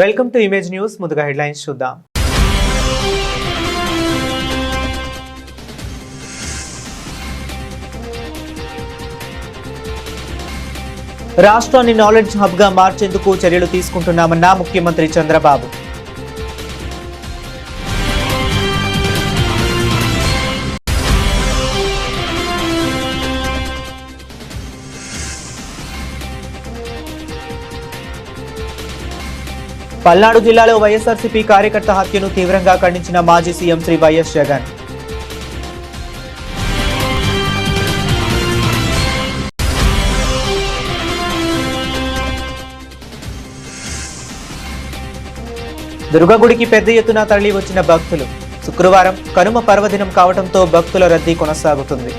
Welcome to image news. ముందుగా headlines చూద్దాం. రాష్ట్రాన్ని నాలెడ్జ్ హబ్ గా మార్చేందుకు చర్యలు తీసుకుంటున్నామన్న ముఖ్యమంత్రి చంద్రబాబు. పల్నాడు జిల్లాలో వైఎస్ఆర్సీపీ కార్యకర్త హత్యను తీవ్రంగా ఖండించిన మాజీ సీఎం శ్రీ వైఎస్ జగన్. దుర్గగుడికి పెద్ద ఎత్తున తరలి వచ్చిన భక్తులు. శుక్రవారం కనుమ పర్వదినం కావడంతో భక్తుల రద్దీ కొనసాగుతుంది.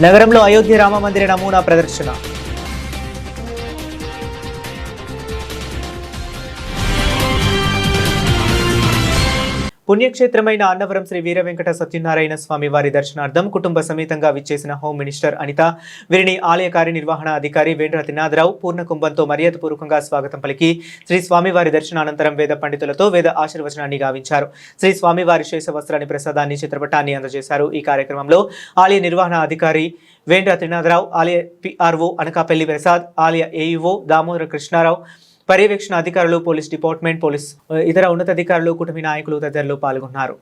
నగరంలో అయోధ్య రామ మందిర నమూనా ప్రదర్శన. పుణ్యక్షేత్రమైన అన్నవరం శ్రీ వీర వెంకట సత్యనారాయణ స్వామి వారి దర్శనార్థం కుటుంబ సమేతంగా విచ్చేసిన హోం మినిస్టర్ అనిత, వీరిని ఆలయ కార్యనిర్వహణ అధికారి వేండ్ర త్రినాథరావు పూర్ణకుంభంతో మర్యాదపూర్వకంగా స్వాగతం పలికి శ్రీ స్వామివారి దర్శనానంతరం వేద పండితులతో వేద ఆశీర్వచనాన్ని గావించారు. శ్రీ స్వామివారి శేష వస్త్రాన్ని, ప్రసాదాన్ని, చిత్రపటాన్ని అందజేశారు. ఈ కార్యక్రమంలో ఆలయ నిర్వహణ అధికారి వేండ్ర త్రినాథరావు, ఆలయ పిఆర్ఓ అనకాపల్లి ప్రసాద్, ఆలయ ఏఈఓ దామోదర కృష్ణారావు, పర్యవేక్షణ అధికారులు, పోలీస్ డిపార్ట్మెంట్, ఇతర ఉన్నతాధికారులు, కూటమి నాయకులు తదితరులు పాల్గొన్నారు.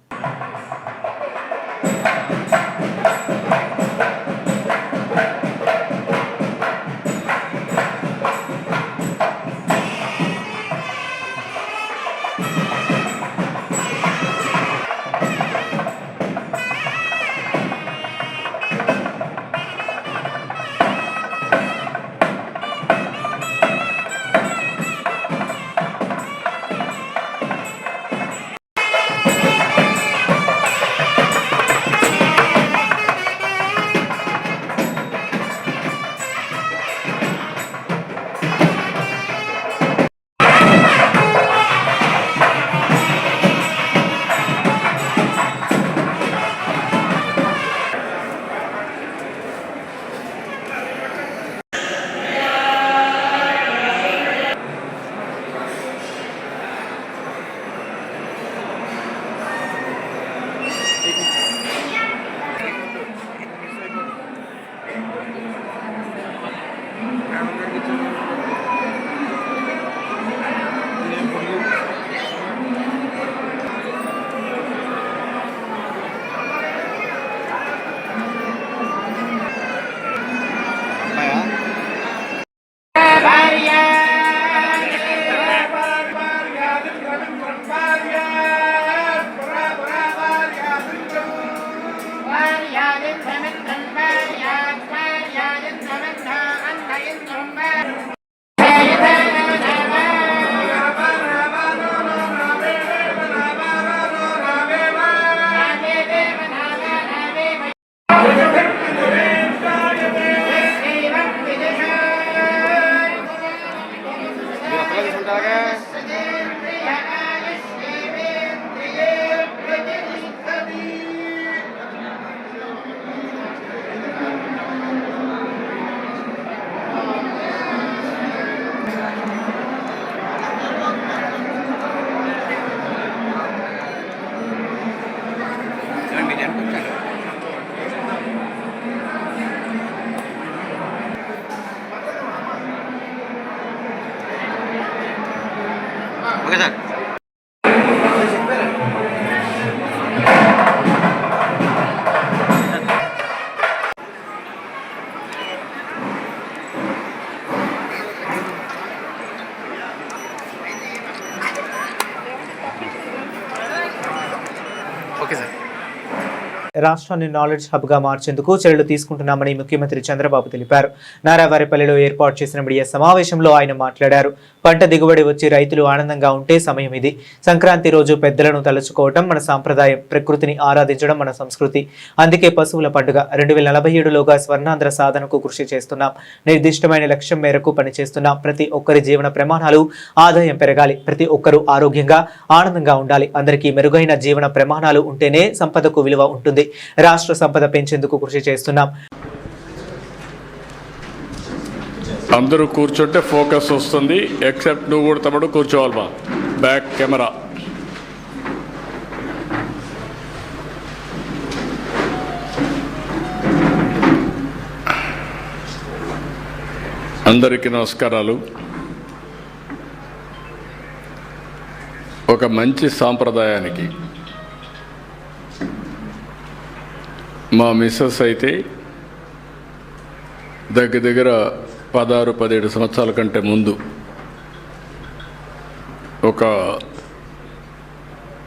Okay sir. రాష్ట్రాన్ని నాలెడ్జ్ హబ్గా మార్చేందుకు చర్యలు తీసుకుంటున్నామని ముఖ్యమంత్రి చంద్రబాబు తెలిపారు. నారావారిపల్లిలో ఏర్పాటు చేసిన మీడియా సమావేశంలో ఆయన మాట్లాడారు. పంట దిగుబడి వచ్చి రైతులు ఆనందంగా ఉంటే సమయం ఇది. సంక్రాంతి రోజు పెద్దలను తలుచుకోవటం మన సాంప్రదాయం, ప్రకృతిని ఆరాధించడం మన సంస్కృతి. అందుకే పశువుల పండుగ 2047లోగా స్వర్ణాంధ్ర సాధనకు కృషి చేస్తున్నాం. నిర్దిష్టమైన లక్ష్యం మేరకు పనిచేస్తున్నాం. ప్రతి ఒక్కరి జీవన ప్రమాణాలు, ఆదాయం పెరగాలి. ప్రతి ఒక్కరూ ఆరోగ్యంగా, ఆనందంగా ఉండాలి. అందరికీ మెరుగైన జీవన ప్రమాణాలు ఉంటేనే సంపదకు విలువ ఉంటుంది. రాష్ట్ర సంపద పెంచేందుకు కృషి చేస్తున్నాం. అందరూ కూర్చుంటే ఫోకస్ వస్తుంది. ఎక్సెప్ట్ నువ్వు కూడా తమ్ముడు కూర్చోవాలి. బా బ్యాక్ కెమెరా. అందరికీ నమస్కారాలు. ఒక మంచి సాంప్రదాయానికి మా మిస్సెస్ అయితే దగ్గర 16-17 సంవత్సరాల కంటే ముందు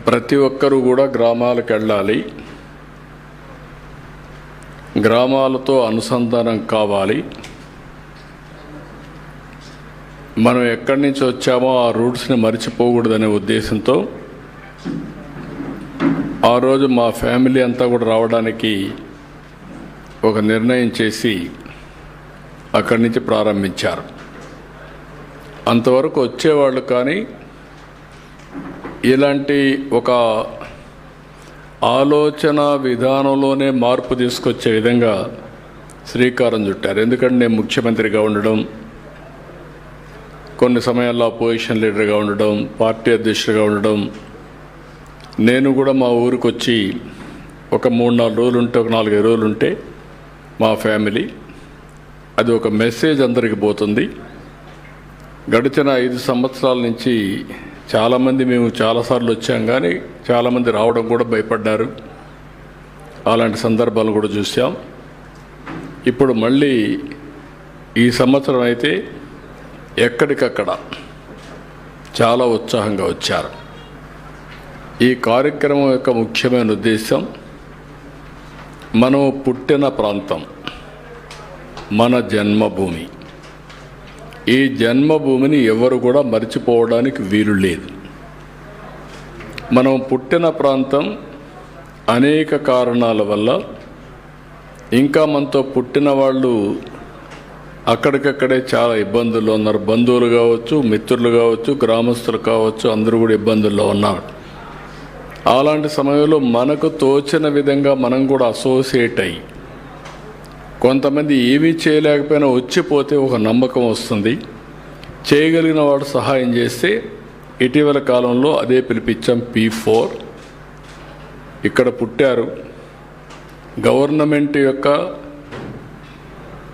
ప్రతి ఒక్కరూ కూడా గ్రామాలకు వెళ్ళాలి, గ్రామాలతో అనుసంధానం కావాలి, మనం ఎక్కడి నుంచి వచ్చామో ఆ రూట్స్ని మర్చిపోకూడదనే ఉద్దేశంతో ఆ రోజు మా ఫ్యామిలీ అంతా కూడా రావడానికి ఒక నిర్ణయం చేసి అక్కడి నుంచి ప్రారంభించారు. అంతవరకు వచ్చేవాళ్ళు, కానీ ఇలాంటి ఒక ఆలోచన విధానంలోనే మార్పు తీసుకొచ్చే విధంగా శ్రీకారం చుట్టారు. ఎందుకంటే నేను ముఖ్యమంత్రిగా ఉండడం, కొన్ని సమయాల్లో అపోజిషన్ లీడర్గా ఉండడం, పార్టీ అధ్యక్షుడిగా ఉండడం, నేను కూడా మా ఊరికి వచ్చి ఒక 3-4 రోజులు ఉంటే, ఒక 4-5 రోజులు ఉంటే మా ఫ్యామిలీ, అది ఒక మెసేజ్ అందరికి పోతుంది. గడిచిన 5 సంవత్సరాల నుంచి చాలామంది మేము చాలాసార్లు వచ్చాం, కానీ చాలామంది రావడం కూడా భయపడ్డారు. అలాంటి సందర్భాలు కూడా చూసాం. ఇప్పుడు మళ్ళీ ఈ సంవత్సరం అయితే ఎక్కడికక్కడ చాలా ఉత్సాహంగా వచ్చారు. ఈ కార్యక్రమం యొక్క ముఖ్యమైన ఉద్దేశం, మనం పుట్టిన ప్రాంతం మన జన్మభూమి. ఈ జన్మభూమిని ఎవరు కూడా మర్చిపోవడానికి వీలు లేదు. మనం పుట్టిన ప్రాంతం అనేక కారణాల వల్ల, ఇంకా మనతో పుట్టిన వాళ్ళు అక్కడికక్కడే చాలా ఇబ్బందుల్లో ఉన్నారు. బంధువులు కావచ్చు, మిత్రులు కావచ్చు, గ్రామస్తులు కావచ్చు, అందరూ కూడా ఇబ్బందుల్లో ఉన్నారు. అలాంటి సమయంలో మనకు తోచిన విధంగా మనం కూడా అసోసియేట్ అయ్యి, కొంతమంది ఏమీ చేయలేకపోయినా వచ్చిపోతే ఒక నమ్మకం వస్తుంది. చేయగలిగిన వాడు సహాయం చేస్తే, ఇటీవల కాలంలో అదే పిలిపించాం P4. ఇక్కడ పుట్టారు, గవర్నమెంట్ యొక్క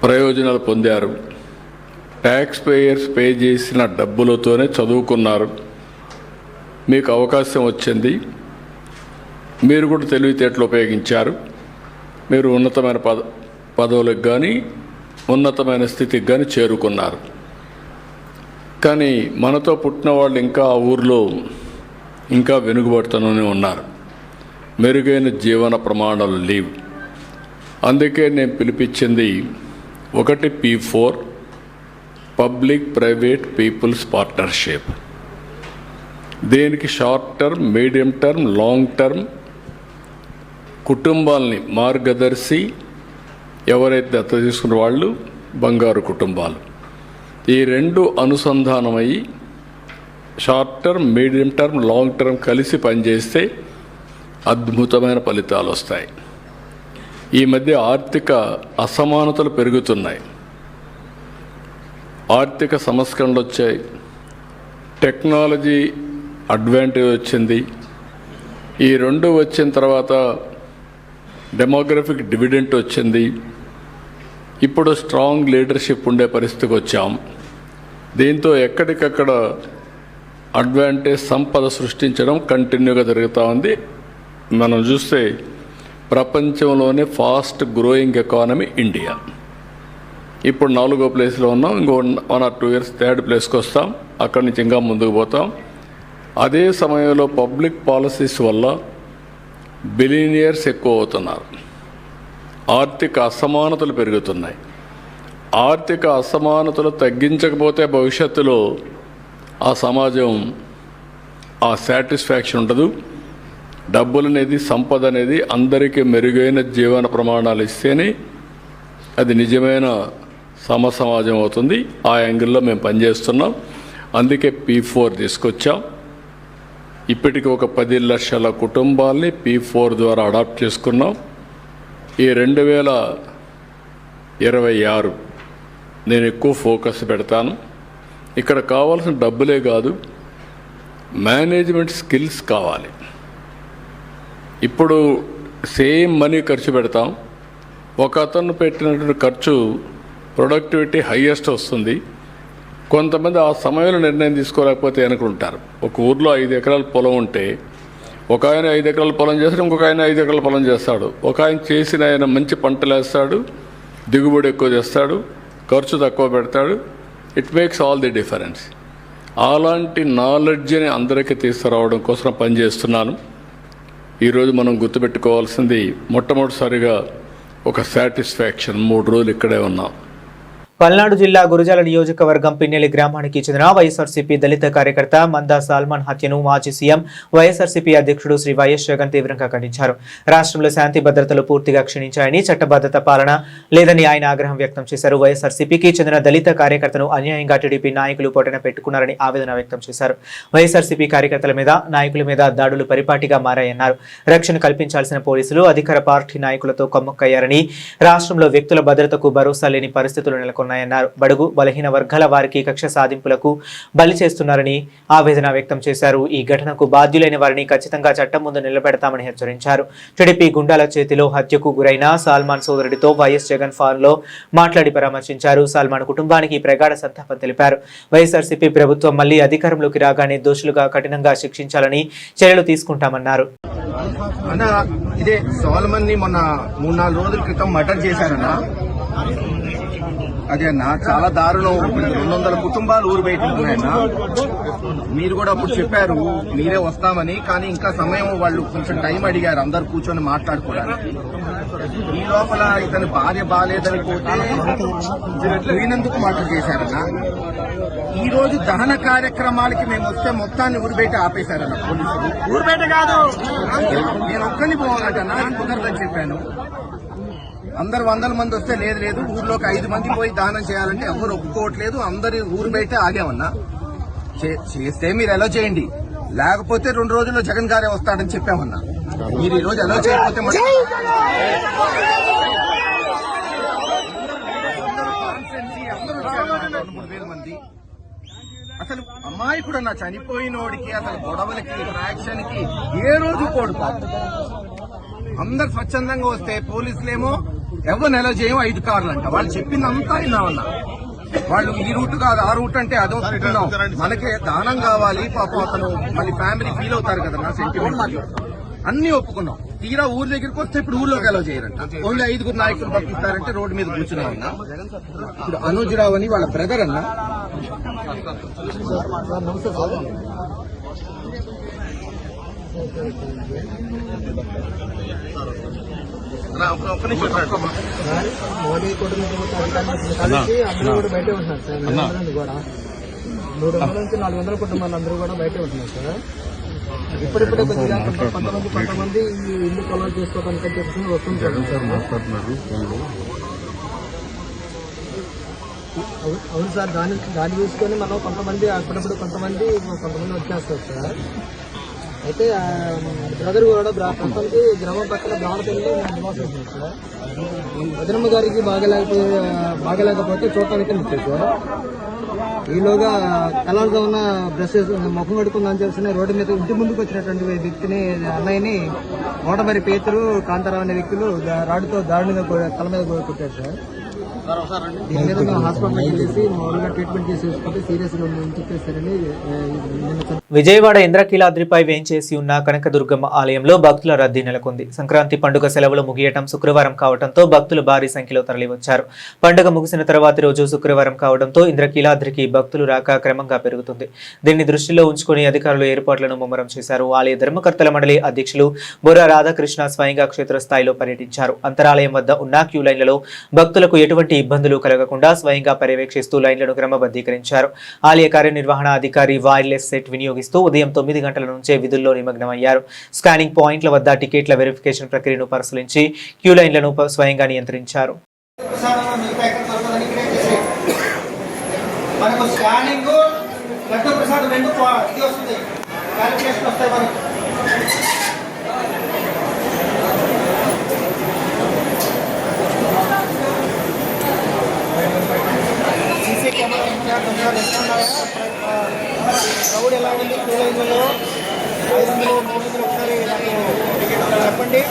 ప్రయోజనాలు పొందారు, ట్యాక్స్ పేయర్స్ పే చేసిన డబ్బులతోనే చదువుకున్నారు, మీకు అవకాశం వచ్చింది, మీరు కూడా తెలివితేటలు ఉపయోగించారు, మీరు ఉన్నతమైన పదవులకు కానీ ఉన్నతమైన స్థితికి కానీ చేరుకున్నారు. కానీ మనతో పుట్టిన వాళ్ళు ఇంకా ఆ ఊరిలో ఇంకా వెనుకబడుతూనే ఉన్నారు. మెరుగైన జీవన ప్రమాణాలు లేవు. అందుకే నేను పిలిపించింది ఒకటి P4, public private peoples partnership. దీనికి short term, medium term, long term కుటుంబాలని మార్గదర్శి, ఎవరైతే దత్త తీసుకున్న వాళ్ళు బంగారు కుటుంబాలు, ఈ 2 అనుసంధానమయ్యి short term, medium term, long term కలిసి పనిచేస్తే అద్భుతమైన ఫలితాలు వస్తాయి. ఈ మధ్య ఆర్థిక అసమానతలు పెరుగుతున్నాయి, ఆర్థిక సంస్కరణలు వచ్చాయి, టెక్నాలజీ అడ్వాంటేజ్ వచ్చింది. ఈ 2 వచ్చిన తర్వాత డెమోగ్రఫిక్ డివిడెంట్ వచ్చింది. ఇప్పుడు స్ట్రాంగ్ లీడర్షిప్ ఉండే పరిస్థితికి వచ్చాం. దీంతో ఎక్కడికక్కడ అడ్వాంటేజ్, సంపద సృష్టించడం కంటిన్యూగా జరుగుతూ ఉంది. మనం చూస్తే ప్రపంచంలోనే ఫాస్ట్ గ్రోయింగ్ ఎకానమీ ఇండియా. ఇప్పుడు 4వ ప్లేస్లో ఉన్నాం. ఇంకో 1 or 2 years 3rd ప్లేస్కి వస్తాం. అక్కడి నుంచి ఇంకా ముందుకు పోతాం. అదే సమయంలో పబ్లిక్ పాలసీస్ వల్ల బిలియనియర్స్ ఎక్కువ అవుతున్నారు. ఆర్థిక అసమానతలు పెరుగుతున్నాయి. ఆర్థిక అసమానతలు తగ్గించకపోతే భవిష్యత్తులో ఆ సమాజం ఆ సాటిస్ఫాక్షన్ ఉండదు. డబ్బులు అనేది, సంపద అనేది అందరికీ మెరుగైన జీవన ప్రమాణాలు ఇస్తేనే అది నిజమైన సమాజం అవుతుంది. ఆ యాంగిల్లో మేము పనిచేస్తున్నాం. అందుకే P4 తీసుకొచ్చాం. ఇప్పటికి ఒక 10 లక్షల కుటుంబాల్ని P4 ద్వారా అడాప్ట్ చేసుకున్నాం. ఈ 2026 నేను ఎక్కువ ఫోకస్ పెడతాను. ఇక్కడ కావాల్సిన డబ్బులే కాదు, మేనేజ్మెంట్ స్కిల్స్ కావాలి. ఇప్పుడు సేమ్ మనీ ఖర్చు పెడతాం. ఒక అతను పెట్టినటువంటి ఖర్చు ప్రొడక్టివిటీ హైయెస్ట్ వస్తుంది. కొంతమంది ఆ సమయంలో నిర్ణయం తీసుకోలేకపోతే అనుకుంటారు. ఒక ఊర్లో 5 ఎకరాల పొలం ఉంటే ఒక ఆయన 5 ఎకరాల పొలం చేస్తాడు, ఇంకొక ఆయన 5 ఎకరాల పొలం చేస్తాడు. ఒక ఆయన చేసిన ఆయన మంచి పంటలు వేస్తాడు, దిగుబడి ఎక్కువ చేస్తాడు, ఖర్చు తక్కువ పెడతాడు. It makes all the difference. అలాంటి నాలెడ్జ్ని అందరికీ తీసుకురావడం కోసం పనిచేస్తున్నాను. ఈరోజు మనం గుర్తుపెట్టుకోవాల్సింది మొట్టమొదటిసారిగా ఒక సాటిస్ఫాక్షన్. 3 రోజులు ఇక్కడే ఉన్నాం. పల్నాడు జిల్లా గురజాల నియోజకవర్గం పిన్నెలి గ్రామానికి చెందిన వైఎస్ఆర్సీపీ దళిత కార్యకర్త మందా సాల్మాన్ హత్యను మాజీ సీఎం వైఎస్ఆర్సీపీ అధ్యక్షుడు శ్రీ వైఎస్ జగన్ తీవ్రంగా ఖండించారు. రాష్ట్రంలో శాంతి భద్రతలు పూర్తిగా క్షీణించాయని, చట్టబద్ధత పాలన లేదని ఆయన ఆగ్రహం వ్యక్తం చేశారు. వైఎస్ఆర్సీపీకి చెందిన దళిత కార్యకర్తను అన్యాయంగా టీడీపీ నాయకులు పొట్టన పెట్టుకున్నారని ఆవేదన వ్యక్తం చేశారు. వైఎస్ఆర్సీపీ కార్యకర్తల మీద, నాయకుల మీద దాడులు పరిపాటిగా మారాయన్నారు. రక్షణ కల్పించాల్సిన పోలీసులు అధికార పార్టీ నాయకులతో కొమ్మక్కయ్యారని, రాష్ట్రంలో వ్యక్తుల భద్రతకు భరోసా లేని పరిస్థితులు నెలకొన్నాయన్నారు. బడుగు బలహీన వర్గాల వారికి కక్ష సాధింపులకు బలి చేస్తున్నారని ఆవేదన వ్యక్తం చేశారు. ఈ ఘటనకు బాధ్యులైన వారిని ఖచ్చితంగా చట్టం ముందు నిలబెడతామని హెచ్చరించారు. టీడీపీ గుండాల చేతిలో హత్యకు గురైన సాల్మాన్ సోదరుడితో వైఎస్ జగన్ ఫోన్లో మాట్లాడి పరామర్శించారు. సాల్మాన్ కుటుంబానికి ప్రగాఢ సంతాపం తెలిపారు. వైఎస్ఆర్సీపీ ప్రభుత్వం మళ్లీ అధికారంలోకి రాగానే దోషులుగా కఠినంగా శిక్షించాలని చర్యలు తీసుకుంటామన్నారు. ఇదే సాల్మన్ ని మొన్న 3-4 రోజుల క్రితం మర్డర్ చేశారన్నా. అదే అన్న, చాలా దారుణం. 200 కుటుంబాలు ఊరు బయట ఉన్నాయన్నా. మీరు కూడా అప్పుడు చెప్పారు మీరే వస్తామని, కానీ ఇంకా సమయం వాళ్ళు కొంచెం టైం అడిగారు అందరు కూర్చొని మాట్లాడుకోవడానికి. ఈ లోపల ఇతని భార్య బాగాలేదని పోతే వీనందుకు మర్డర్ చేశారన్నా. ఈ రోజు దహన కార్యక్రమాలకి మేము వస్తే మొత్తాన్ని ఊరు బయట ఆపేశారన్న పోలీసులు. ఊరు బయట కాదు, నేను ఒక్కరిని పోవాలంటన్నా, కుదరదని చెప్పాను. అందరు 100 మంది వస్తే లేదు ఊర్లోకి 5 మంది పోయి దానం చేయాలంటే ఎవరు ఒప్పుకోవట్లేదు. అందరి ఊరు బయట ఆగామన్నా. చేస్తే మీరు ఎలా చేయండి, లేకపోతే 2 రోజుల్లో జగన్ గారే వస్తాడని చెప్పామన్నా. మీరు ఈ రోజు ఎలా చేయకపోతే మంది అసలు అమాయకుడన్నా, చనిపోయినోడికి అసలు గొడవలకి ఫ్రాక్షన్ కి ఏ రోజు పోడు. అందరు స్వచ్ఛందంగా వస్తే పోలీసులేమో ఎవరు నెల చేయం 5 కార్లు అంట. వాళ్ళు చెప్పిందంతా విన్నామన్నా. వాళ్ళు ఈ రూట్ కాదు ఆ రూట్ అంటే అదో అనుకున్నాం. మనకే దానం కావాలి, పాపం అతను మళ్ళీ ఫ్యామిలీ ఫీల్ అవుతారు కదన్నా, సెంటిమెంట్ అన్ని ఒప్పుకున్నాం. తీరా ఊరి దగ్గరికి వస్తే ఇప్పుడు ఊర్లోకి ఎలా చేయరంట. ఓన్లీ 5 నాయకులు పంపిస్తారంటే రోడ్డు మీద కూర్చున్నామన్నా. ఇప్పుడు అనుజ్ రావు అని వాళ్ళ బ్రదర్ అన్నా. మోడీ కుటుంబం కలిసి అందరూ కూడా బయటే ఉంటున్నారు సార్. కూడా 300 నుంచి 400 కుటుంబాలు అందరూ కూడా బయటే ఉంటున్నారు సార్. ఇప్పుడిప్పుడే కొద్దిగా కొంతమంది ఈ ఇల్లు కొలవ చేసుకోవడానికి చెప్పి వస్తుంటారు సార్. అవును సార్, దాన్ని చూసుకొని మనం కొంతమంది అప్పుడప్పుడు కొంతమంది వచ్చేస్తారు సార్. అయితే బ్రదర్ కూడా ప్రస్తుతానికి గ్రామం పక్కన బ్రాహ్మణపల్లిలో నివాసం ఉంటుంది సార్. వదినమ్మ గారికి బాగలేకపోతే చూడటానికి వచ్చారు సార్. ఈలోగా తెల్లవారుజామున బ్రష్ ముఖం కడుకుందని తెలిసిన రోడ్డు మీద ఇంటి ముందుకు వచ్చినటువంటి వ్యక్తిని, అన్నయ్యని మోటమరి పేతురు కాంతారావు అనే వ్యక్తులు రాడుతో దాడి మీద తల మీద కొట్టారు సార్. దీని మీద మేము హాస్పిటల్కి వెళ్ళేసి మామూలుగా ట్రీట్మెంట్ చేసేసుకుంటే సీరియస్గా ఉందని చెప్పేసారని నిన్న విజయవాడ ఇంద్రకీలాద్రిపై వేంచేసి ఉన్న కనకదుర్గమ్మ ఆలయంలో భక్తుల రద్దీ నెలకొంది. సంక్రాంతి పండుగ సెలవులు ముగియటం శుక్రవారం కావడంతో భక్తులు భారీ సంఖ్యలో తరలివచ్చారు. పండుగ ముగిసిన తర్వాతి రోజు శుక్రవారం కావడంతో ఇంద్రకీలాద్రికి భక్తులు రాక క్రమంగా పెరుగుతుంది. దీన్ని దృష్టిలో ఉంచుకుని అధికారులు ఏర్పాట్లను ముమ్మరం చేశారు. ఆలయ ధర్మకర్తల మండలి అధ్యక్షులు బొర్రా రాధాకృష్ణ స్వయంగా క్షేత్రస్థాయిలో పర్యటించారు. అంతరాలయం వద్ద ఉన్న క్యూ లైన్లలో భక్తులకు ఎటువంటి ఇబ్బందులు కలగకుండా స్వయంగా పర్యవేక్షిస్తూ లైన్లను క్రమబద్ధీకరించారు. ఆలయ కార్యనిర్వహణ అధికారి వైర్లెస్ సెట్ వినియోగిస్తూ ఉదయం 9 గంటల నుంచే విధుల్లో నిమగ్నమయ్యారు. స్కానింగ్ పాయింట్ల వద్ద టికెట్ల వెరిఫికేషన్ ప్రక్రియను పరిశీలించి క్యూ లైన్లను స్వయంగా నియంత్రించారు. క్రౌడ్ ఎలా ఉంది క్యూ లైన్లలో 500 300 ఒకసారి నాకు చెప్పండి.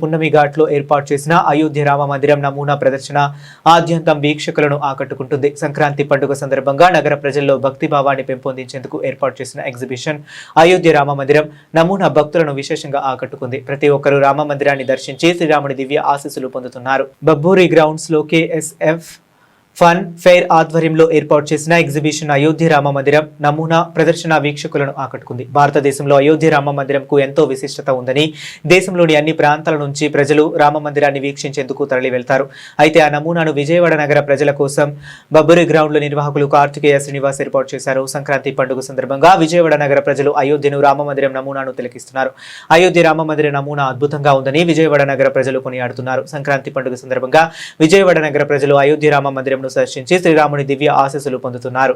పున్నమి ఘాట్లో ఏర్పాటు చేసిన అయోధ్య రామ మందిరం నమూనా ప్రదర్శన ఆద్యంతం వీక్షకులను ఆకట్టుకుంటుంది. సంక్రాంతి పండుగ సందర్భంగా నగర ప్రజల్లో భక్తి భావాన్ని పెంపొందించేందుకు ఏర్పాటు చేసిన ఎగ్జిబిషన్ అయోధ్య రామ మందిరం నమూనా భక్తులను విశేషంగా ఆకట్టుకుంది. ప్రతి ఒక్కరూ రామ మందిరాన్ని దర్శించి శ్రీరాముడి దివ్య ఆశీస్సులు పొందుతున్నారు. బబ్బూరి గ్రౌండ్స్ లో KSF ఫన్ ఫెయిర్ ఆధ్వర్యంలో ఏర్పాటు చేసిన ఎగ్జిబిషన్ అయోధ్య రామ మందిరం నమూనా ప్రదర్శన వీక్షకులను ఆకట్టుకుంది. భారతదేశంలో అయోధ్య రామ మందిరంకు ఎంతో విశిష్టత ఉందని, దేశంలోని అన్ని ప్రాంతాల నుంచి ప్రజలు రామ మందిరాన్ని వీక్షించేందుకు తరలి వెళ్తారు. అయితే ఆ నమూనాను విజయవాడ నగర ప్రజల కోసం బబ్బూరి గ్రౌండ్ లో నిర్వాహకులు కార్తికేయ శ్రీనివాస్ ఏర్పాటు చేశారు. సంక్రాంతి పండుగ సందర్భంగా విజయవాడ నగర ప్రజలు అయోధ్యను రామ మందిరం నమూనాను తిలకిస్తున్నారు. అయోధ్య రామ మందిర నమూనా అద్భుతంగా ఉందని విజయవాడ నగర ప్రజలు కొనియాడుతున్నారు. సంక్రాంతి పండుగ సందర్భంగా విజయవాడ నగర ప్రజలు అయోధ్య రామ మందిరం దర్శించి శ్రీరాముని దివ్య ఆశీస్సులు పొందుతున్నారు.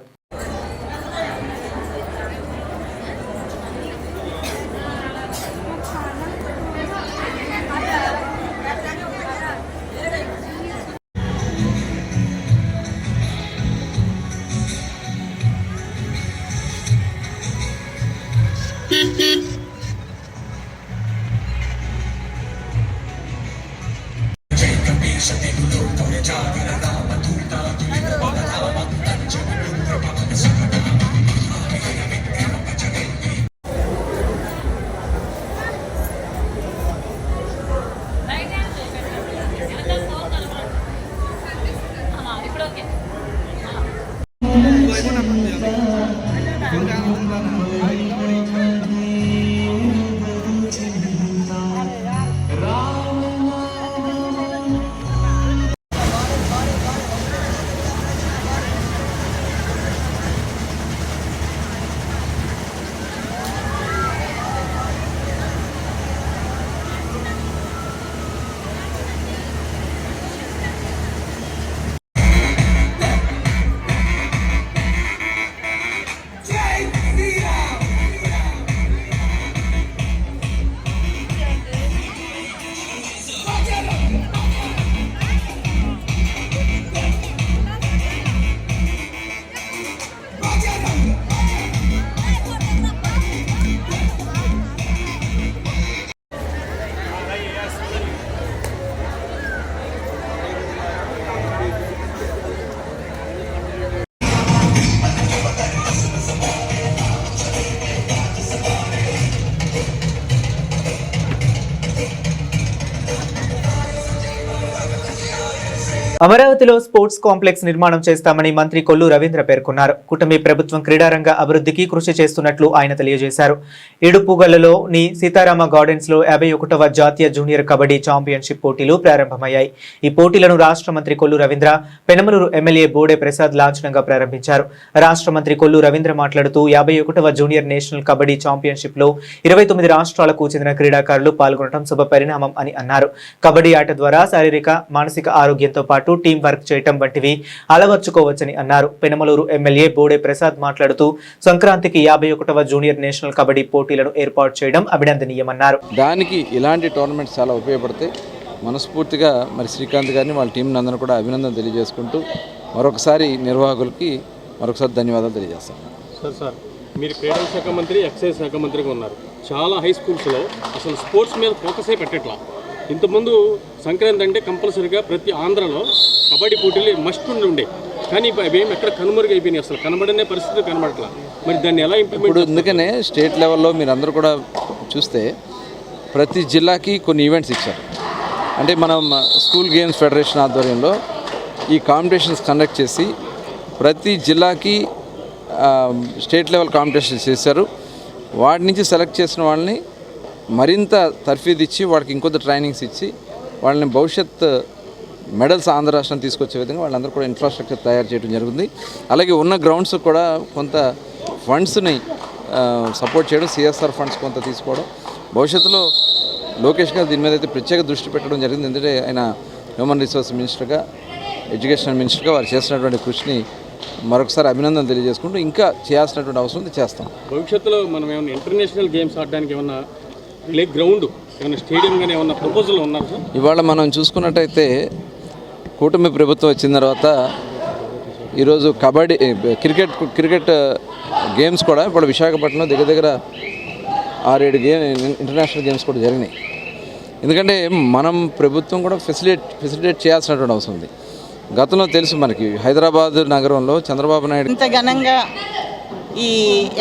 అమరావతిలో స్పోర్ట్స్ కాంప్లెక్స్ నిర్మాణం చేస్తామని మంత్రి కొల్లు రవీంద్ర పేర్కొన్నారు. కూటమి ప్రభుత్వం క్రీడారంగ అభివృద్ధికి కృషి చేస్తున్నట్లు ఆయన తెలియజేశారు. ఇడుపుగల్లులోని సీతారామ గార్డెన్స్ లో 51వ జాతీయ జూనియర్ కబడ్డీ ఛాంపియన్షిప్ పోటీలు ప్రారంభమయ్యాయి. ఈ పోటీలను రాష్ట్ర మంత్రి కొల్లు రవీంద్ర, పెనమలూరు ఎమ్మెల్యే బోడే ప్రసాద్ లాంఛనంగా ప్రారంభించారు. రాష్ట్ర మంత్రి కొల్లు రవీంద్ర మాట్లాడుతూ 51వ జూనియర్ నేషనల్ కబడ్డీ ఛాంపియన్షిప్ లో 29 రాష్ట్రాలకు చెందిన క్రీడాకారులు పాల్గొనడం శుభ పరిణామం అని అన్నారు. కబడ్డీ ఆట ద్వారా శారీరక, మానసిక ఆరోగ్యంతో పాటు టీం వర్క్ చేయటం వంటివి అలవర్చుకోవచ్చని అన్నారు. పెనమలూరు ఎమ్మెల్యే బోడే ప్రసాద్ మాట్లాడుతూ సంక్రాంతికి 51వ జూనియర్ నేషనల్ కబడ్డీ పోటీలను ఏర్పాటు చేయడం అభినందనీయమన్నారు. దానికి ఇలాంటి టోర్నమెంట్స్ చాలా ఉపయోగపడతాయి. మనస్ఫూర్తిగా మరి శ్రీకాంత్ గారిని వాళ్ళ టీం అందరూ కూడా అభినందన తెలియజేసుకుంటూ మరొకసారి నిర్వాహకులకి మరొకసారి ధన్యవాదాలు తెలియజేస్తాను. సార్ మీరు క్రీడల శాఖ మంత్రి, ఎక్సైజ్ శాఖ మంత్రిగా ఉన్నారు. చాలా హై స్కూల్స్లో అసలు స్పోర్ట్స్ మీద ఫోకసే పెట్టట్లా. ఇంతకుముందు సంక్రాంతి అంటే కంపల్సరీగా ప్రతి ఆంధ్రలో కబడ్డీ పోటీలు మస్ట్ ఉండే, కానీ అవేమి ఎక్కడ కనుమరుగైపోయినాయి, అసలు కనబడనే పరిస్థితి కనబడట్లా. మరి దాన్ని ఎలా ఇంప్లిమెంట్? ఇప్పుడు అందుకనే స్టేట్ లెవెల్లో మీరు అందరూ కూడా చూస్తే ప్రతి జిల్లాకి కొన్ని ఈవెంట్స్ ఇచ్చారు. అంటే మనం స్కూల్ గేమ్స్ ఫెడరేషన్ ఆధ్వర్యంలో ఈ కాంపిటీషన్స్ కండక్ట్ చేసి ప్రతి జిల్లాకి స్టేట్ లెవెల్ కాంపిటీషన్స్ చేశారు. వాటి నుంచి సెలెక్ట్ చేసిన వాళ్ళని మరింత తర్ఫీదు ఇచ్చి వాళ్ళకి ఇంకొంత ట్రైనింగ్స్ ఇచ్చి వాళ్ళని భవిష్యత్ మెడల్స్ ఆంధ్ర రాష్ట్రం తీసుకొచ్చే విధంగా వాళ్ళందరూ కూడా ఇన్ఫ్రాస్ట్రక్చర్ తయారు చేయడం జరుగుతుంది. అలాగే ఉన్న గ్రౌండ్స్ కూడా కొంత ఫండ్స్ని సపోర్ట్ చేయడం, సిఎస్ఆర్ ఫండ్స్ కొంత తీసుకోవడం. భవిష్యత్తులో లోకేష్ గారు దీని మీద అయితే ప్రత్యేక దృష్టి పెట్టడం జరిగింది. ఎందుకంటే ఆయన హ్యూమన్ రిసోర్స్ మినిస్టర్గా, ఎడ్యుకేషన్ మినిస్టర్గా వారు చేసినటువంటి కృషిని మరొకసారి అభినందన తెలియజేసుకుంటూ ఇంకా చేయాల్సినటువంటి అవసరం చేస్తాం. భవిష్యత్తులో మనం ఏమైనా ఇంటర్నేషనల్ గేమ్స్ ఆడడానికి ఏమన్నా ప్లే గ్రౌండ్, ఏమైనా స్టేడియం కానీ ఏమన్నా ప్రపోజల్ ఉన్నారు సార్? ఇవాళ మనం చూసుకున్నట్టయితే కూటమి ప్రభుత్వం వచ్చిన తర్వాత ఈరోజు కబడ్డీ, క్రికెట్ గేమ్స్ కూడా ఇప్పుడు విశాఖపట్నంలో దగ్గర 6-7 ఇంటర్నేషనల్ గేమ్స్ కూడా జరిగినాయి. ఎందుకంటే మనం ప్రభుత్వం కూడా ఫెసిలిటేట్ చేయాల్సినటువంటి అవసరం ఉంది. గతంలో తెలుసు మనకి హైదరాబాద్ నగరంలో చంద్రబాబు నాయుడు ఇంత ఘనంగా ఈ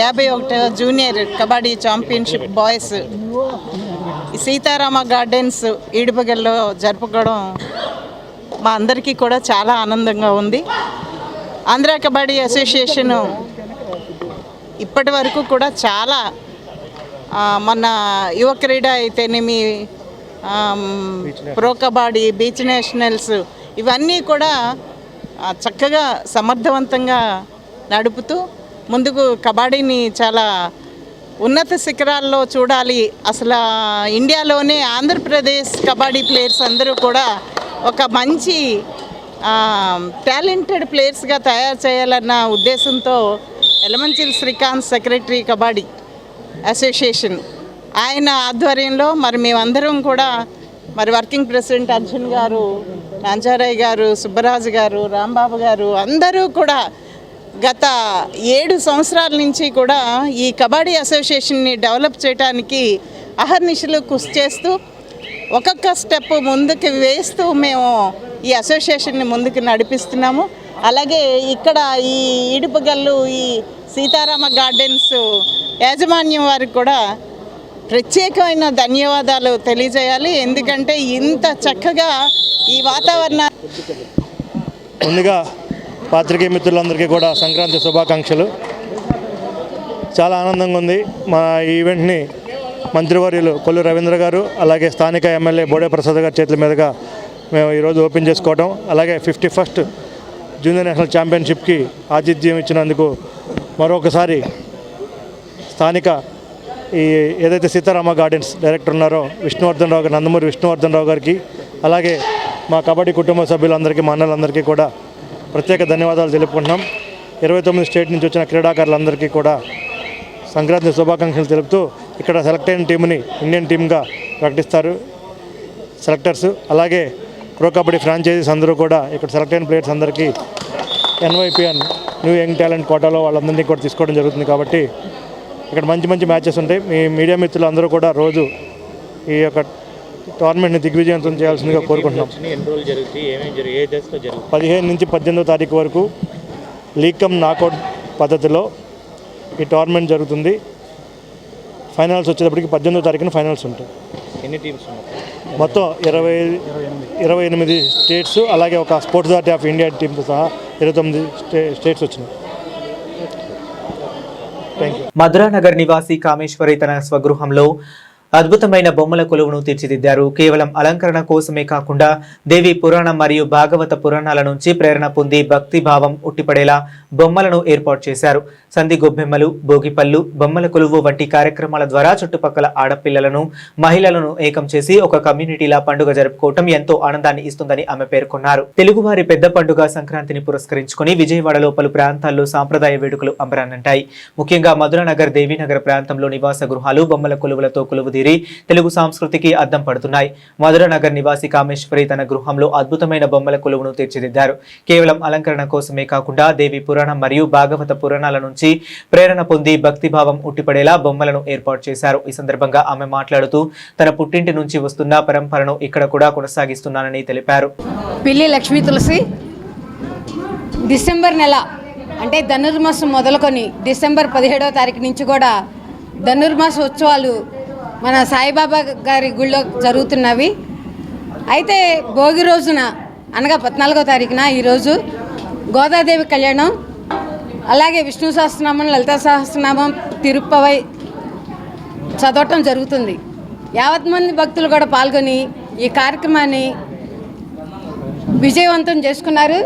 51వ junior kabaddi championship boys Seetharama Gardens ఈడుపగల్లో జరుపుకోవడం మా అందరికీ కూడా చాలా ఆనందంగా ఉంది. ఆంధ్ర కబడ్డీ అసోసియేషన్ ఇప్పటి వరకు కూడా చాలా మన యువ క్రీడ అయితేనేమి, ప్రో కబడ్డీ, బీచ్ నేషనల్స్ ఇవన్నీ కూడా చక్కగా సమర్థవంతంగా నడుపుతూ ముందుకు కబడ్డీని చాలా ఉన్నత శిఖరాల్లో చూడాలి. అసలు ఇండియాలోనే ఆంధ్రప్రదేశ్ కబడ్డీ ప్లేయర్స్ అందరూ కూడా ఒక మంచి టాలెంటెడ్ ప్లేయర్స్గా తయారు చేయాలన్న ఉద్దేశంతో ఎలమంచిల్ శ్రీకాంత్ సెక్రటరీ కబడ్డీ అసోసియేషన్ ఆయన ఆధ్వర్యంలో మరి మేమందరం కూడా మరి వర్కింగ్ ప్రెసిడెంట్ అర్జున్ గారు, నాంచారయ్య గారు, సుబ్బరాజు గారు, రాంబాబు గారు అందరూ కూడా గత 7 సంవత్సరాల నుంచి కూడా ఈ కబడ్డీ అసోసియేషన్ని డెవలప్ చేయడానికి అహర్నిశలు కృషి చేస్తూ ఒక్కొక్క స్టెప్ ముందుకు వేస్తూ మేము ఈ అసోసియేషన్ని ముందుకు నడిపిస్తున్నాము. అలాగే ఇక్కడ ఈ ఈడుపుగల్లు, ఈ సీతారామ గార్డెన్స్ యాజమాన్యం వారికి కూడా ప్రత్యేకమైన ధన్యవాదాలు తెలియజేయాలి. ఎందుకంటే ఇంత చక్కగా ఈ వాతావరణం. ముందుగా పాత్రికేయ మిత్రులందరికీ కూడా సంక్రాంతి శుభాకాంక్షలు. చాలా ఆనందంగా ఉంది. మా ఈవెంట్ని మంత్రివర్యులు కొల్లు రవీంద్ర గారు, అలాగే స్థానిక ఎమ్మెల్యే బోడే ప్రసాద్ గారి చేతుల మీదుగా మేము ఈరోజు ఓపెన్ చేసుకోవడం, అలాగే 51st జూనియర్ నేషనల్ ఛాంపియన్షిప్కి ఆతిథ్యం ఇచ్చినందుకు మరొకసారి స్థానిక ఈ ఏదైతే సీతారామ గార్డెన్స్ డైరెక్టర్ ఉన్నారో విష్ణువర్ధన్ రావు గారు, నందమూరి విష్ణువర్ధన్ రావు గారికి, అలాగే మా కబడ్డీ కుటుంబ సభ్యులందరికీ, మా అన్నలందరికీ కూడా ప్రత్యేక ధన్యవాదాలు తెలుపుకుంటున్నాం. 29 స్టేట్ నుంచి వచ్చిన క్రీడాకారులందరికీ కూడా సంక్రాంతి శుభాకాంక్షలు తెలుపుతూ ఇక్కడ సెలెక్ట్ అయిన టీంని ఇండియన్ టీమ్గా ప్రకటిస్తారు సెలెక్టర్స్. అలాగే ప్రో కబడ్డీ ఫ్రాంచైజీస్ అందరూ కూడా ఇక్కడ సెలెక్ట్ అయిన ప్లేయర్స్ అందరికీ NYPN న్యూ యంగ్ టాలెంట్ కోటాలో వాళ్ళందరినీ కూడా తీసుకోవడం జరుగుతుంది. కాబట్టి ఇక్కడ మంచి మంచి మ్యాచెస్ ఉంటాయి. మీ మీడియా మిత్రులు అందరూ కూడా రోజు ఈ యొక్క టోర్నమెంట్ని దిగ్విజయవంతం చేయాల్సిందిగా కోరుకుంటున్నాం. 15 నుంచి 18వ తారీఖు వరకు లీగ్ కమ్ నాకౌట్ పద్ధతిలో ఈ టోర్నమెంట్ జరుగుతుంది. ఫైనల్స్ వచ్చేటప్పటికి 18వ తారీఖున ఫైనల్స్ ఉంటాయి. ఎన్ని టీమ్స్ ఉన్నాయి? మొత్తం 28 స్టేట్స్, అలాగే ఒక స్పోర్ట్స్ అథారిటీ ఆఫ్ ఇండియా టీంతో సహా 29 స్టేట్స్ వచ్చినాయి. Thank you. మధురానగర్ నివాసి కామేశ్వరి తన స్వగృహంలో అద్భుతమైన బొమ్మల కొలువును తీర్చిదిద్దారు. కేవలం అలంకరణ కోసమే కాకుండా దేవి పురాణం మరియు భాగవత పురాణాల నుంచి ప్రేరణ పొంది భక్తి భావం ఉట్టిపడేలా బొమ్మలను ఏర్పాటు చేశారు. సంధి గొబ్బెమ్మలు, భోగిపళ్ళు, బొమ్మల కొలువు వంటి కార్యక్రమాల ద్వారా చుట్టుపక్కల ఆడపిల్లలను, మహిళలను ఏకం చేసి ఒక కమ్యూనిటీలా పండుగ జరుపుకోవటం ఎంతో ఆనందాన్ని ఇస్తుందని ఆమె పేర్కొన్నారు. తెలుగువారి పెద్ద పండుగ సంక్రాంతిని పురస్కరించుకుని విజయవాడలో పలు ప్రాంతాల్లో సాంప్రదాయ వేడుకలు అంబరాన్నంటాయి. ముఖ్యంగా మధురానగర్, దేవీనగర్ ప్రాంతంలో నివాస గృహాలు బొమ్మల కొలువులతో కొలువుదీరి తెలుగు సంస్కృతికి అద్దం పడుతున్నాయి. మధురానగర్ నివాసి కామేశ్వరి తన గృహంలో అద్భుతమైన బొమ్మల కొలువును తీర్చిదిద్దారు. కేవలం అలంకరణ కోసమే కాకుండా దేవి పురాణం మరియు భాగవత పురాణాల నుంచి ప్రేరణ పొంది భక్తిభావం ఉట్టిపడేలా బొమ్మలను ఏర్పాటు చేశారు. ఈ సందర్భంగా ఆమె మాట్లాడుతూ తన పుట్టింటి నుంచి వస్తున్న పరంపరను ఇక్కడ కూడా కొనసాగిస్తున్నానని తెలిపారు. పిల్లి లక్ష్మీ తులసి డిసెంబర్ నెల అంటే ధనుర్మాసం మొదలుకొని డిసెంబర్ 17వ తారీఖు నుంచి కూడా ధనుర్మాస ఉత్సవాలు మన సాయిబాబా గారి గుళ్ళో జరుగుతున్నవి. అయితే భోగి రోజున అనగా 14వ తారీఖున ఈరోజు గోదాదేవి కళ్యాణం, అలాగే విష్ణు సహస్రనామం, లలితా సహస్రనామం, తిరుప్పవై చదవటం జరుగుతుంది. యావత్ మంది భక్తులు కూడా పాల్గొని ఈ కార్యక్రమాన్ని విజయవంతం చేసుకున్నారు.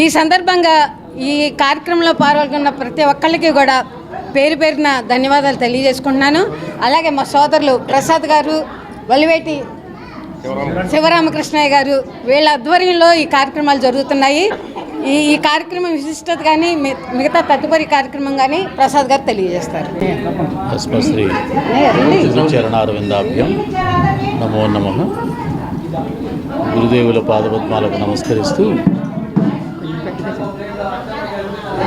ఈ సందర్భంగా ఈ కార్యక్రమంలో పాల్గొన్న ప్రతి ఒక్కళ్ళకి కూడా పేరు పేరున ధన్యవాదాలు తెలియజేసుకుంటున్నాను. అలాగే మా సోదరులు ప్రసాద్ గారు, వలివేటి శివరామకృష్ణయ్య గారు, వీళ్ళ ఆధ్వర్యంలో ఈ కార్యక్రమాలు జరుగుతున్నాయి. ఈ కార్యక్రమం విశిష్టత కానీ మిగతా తదుపరి కార్యక్రమం కానీ ప్రసాద్ గారు తెలియజేస్తారు. శ్రీ చరణారవిందాభ్యం నమో నమః. గురుదేవుల పాదపద్మాలకు నమస్కరిస్తూ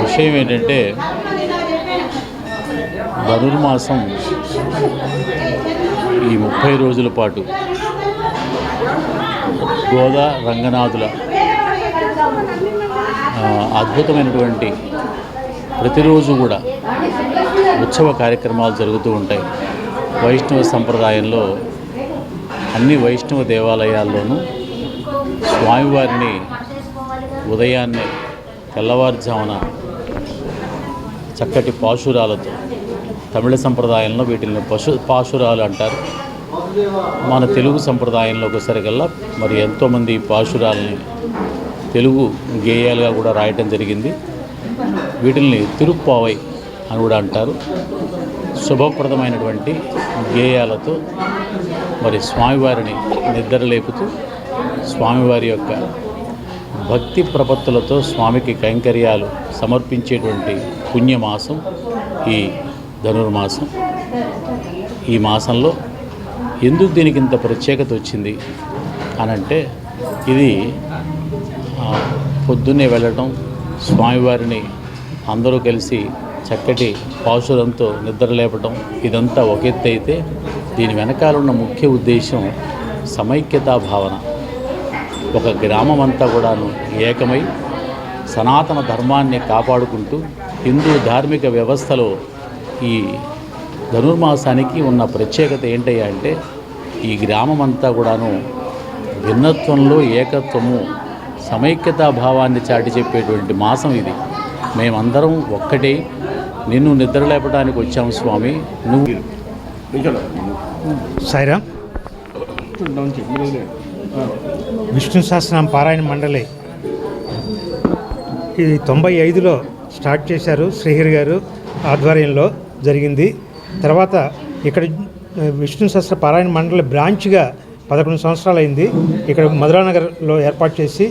విషయం ఏంటంటే, ధనుర్మాసం ఈ 30 రోజుల పాటు గోదా రంగనాథుల అద్భుతమైనటువంటి ప్రతిరోజు కూడా ఉత్సవ కార్యక్రమాలు జరుగుతూ ఉంటాయి. వైష్ణవ సంప్రదాయంలో అన్ని వైష్ణవ దేవాలయాల్లోనూ స్వామివారిని ఉదయాన్నే తెల్లవారుజామున చక్కటి పాశురాలతో, తమిళ సంప్రదాయంలో వీటిని పాశురాలు అంటారు. మన తెలుగు సంప్రదాయంలో ఒకసారికల్లా మరి ఎంతోమంది పాశురాలని తెలుగు గేయాలుగా కూడా రాయటం జరిగింది. వీటిని తిరుప్పావై అని కూడా అంటారు. శుభప్రదమైనటువంటి గేయాలతో మరి స్వామివారిని నిద్రలేపుతూ స్వామివారి యొక్క భక్తి ప్రపత్తులతో స్వామికి కైంకర్యాలు సమర్పించేటువంటి పుణ్యమాసం ఈ ధనుర్మాసం. ఈ మాసంలో ఎందుకు దీనికి ఇంత ప్రత్యేకత వచ్చింది అనంటే, ఇది పొద్దున్నే వెళ్ళటం, స్వామివారిని అందరూ కలిసి చక్కటి పాశురంతో నిద్రలేపటం, ఇదంతా ఒక ఎత్తు అయితే దీని వెనకాలన్న ముఖ్య ఉద్దేశం సమైక్యతా భావన. ఒక గ్రామం అంతా కూడాను ఏకమై సనాతన ధర్మాన్ని కాపాడుకుంటూ హిందూ ధార్మిక వ్యవస్థలో ఈ ధనుర్మాసానికి ఉన్న ప్రత్యేకత ఏంటయ్యా అంటే, ఈ గ్రామం అంతా కూడాను భిన్నత్వంలో ఏకత్వము, సమైక్యతా భావాన్ని చాటి చెప్పేటువంటి మాసం ఇది. మేమందరం ఒక్కటే, నిన్ను నిద్రలేపడానికి వచ్చాము స్వామి, నువ్వు. సాయిరామ్. విష్ణు సహస్రనామ పారాయణ మండలి ఇది 95లో స్టార్ట్ చేశారు. శ్రీహరి గారు ఆధ్వర్యంలో జరిగింది. తర్వాత ఇక్కడ విష్ణు సహస్ర పారాయణ మండలి బ్రాంచ్గా 11 సంవత్సరాలు అయింది. ఇక్కడ మధురానగర్లో ఏర్పాటు చేసి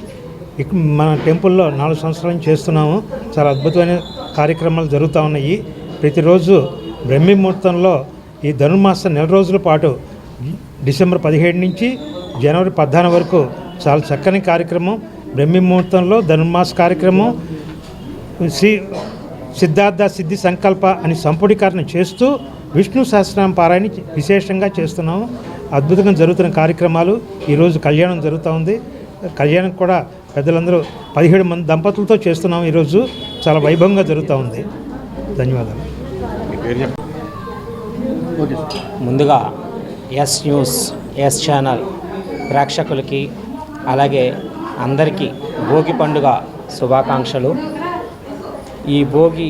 మన టెంపుల్లో 4 సంవత్సరాల నుంచి చేస్తున్నాము. చాలా అద్భుతమైన కార్యక్రమాలు జరుగుతూ ఉన్నాయి. ప్రతిరోజు బ్రహ్మీ ముహూర్తంలో ఈ ధనుర్మాస నెల రోజుల పాటు డిసెంబర్ 17 నుంచి జనవరి 14 వరకు చాలా చక్కని కార్యక్రమం. బ్రహ్మీ ముహూర్తంలో ధనుర్మాస కార్యక్రమం, శ్రీ సిద్ధార్థ సిద్ధి సంకల్ప అని సంపుటీకరణ చేస్తూ విష్ణు సహస్రనామ పారాయణ విశేషంగా చేస్తున్నాము. అద్భుతంగా జరుగుతున్న కార్యక్రమాలు. ఈరోజు కళ్యాణం జరుగుతూ ఉంది. కళ్యాణం కూడా పెద్దలందరూ 17 మంది దంపతులతో చేస్తున్నాం. ఈరోజు చాలా వైభవంగా జరుగుతూ ఉంది. ధన్యవాదాలు. ముందుగా ఎస్ న్యూస్, ఎస్ ఛానల్ ప్రేక్షకులకి అలాగే అందరికీ భోగి పండుగ శుభాకాంక్షలు. ఈ భోగి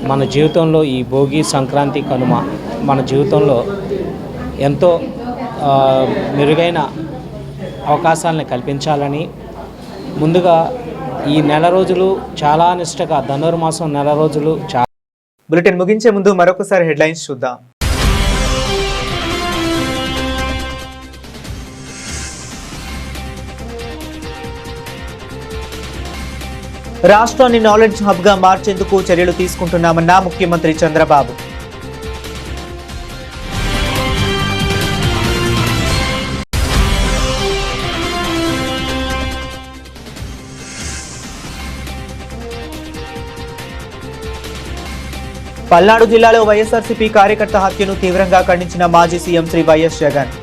మన జీవితంలో, ఈ భోగి సంక్రాంతి కనుమ మన జీవితంలో ఎంతో మెరుగైన అవకాశాలను కల్పించాలని, ముందుగా ఈ నెల రోజులు చాలా నిష్టగా ధనుర్మాసం నెల రోజులు బులెటిన్ ముగించే ముందు మరొకసారి హెడ్లైన్స్ చూద్దాం. రాష్ట్రాన్ని నాలెడ్జ్ హబ్గా మార్చేందుకు చర్యలు తీసుకుంటున్నామన్న ముఖ్యమంత్రి చంద్రబాబు. పల్నాడు జిల్లాలో వైఎస్ఆర్సీపీ కార్యకర్త హత్యను తీవ్రంగా ఖండించిన మాజీ సీఎం శ్రీ వైఎస్ జగన్.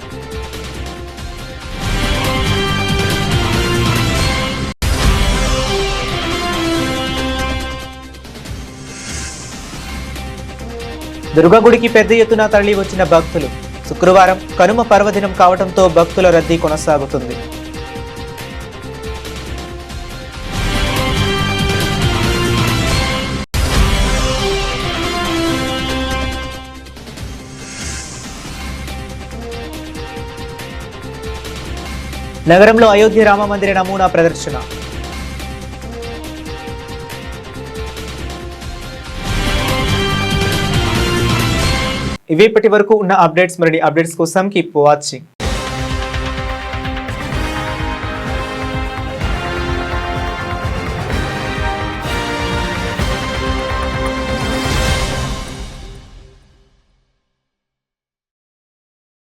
దుర్గగుడికి పెద్ద ఎత్తున తరలి వచ్చిన భక్తులు. శుక్రవారం కనుమ పర్వదినం కావడంతో భక్తుల రద్దీ కొనసాగుతుంది. నగరంలో అయోధ్య రామ మందిర నమూనా ప్రదర్శన. ఇవి ఇప్పటి వరకు ఉన్న అప్డేట్స్. మరిన్ని అప్డేట్స్ కోసం కీప్ వాచింగ్.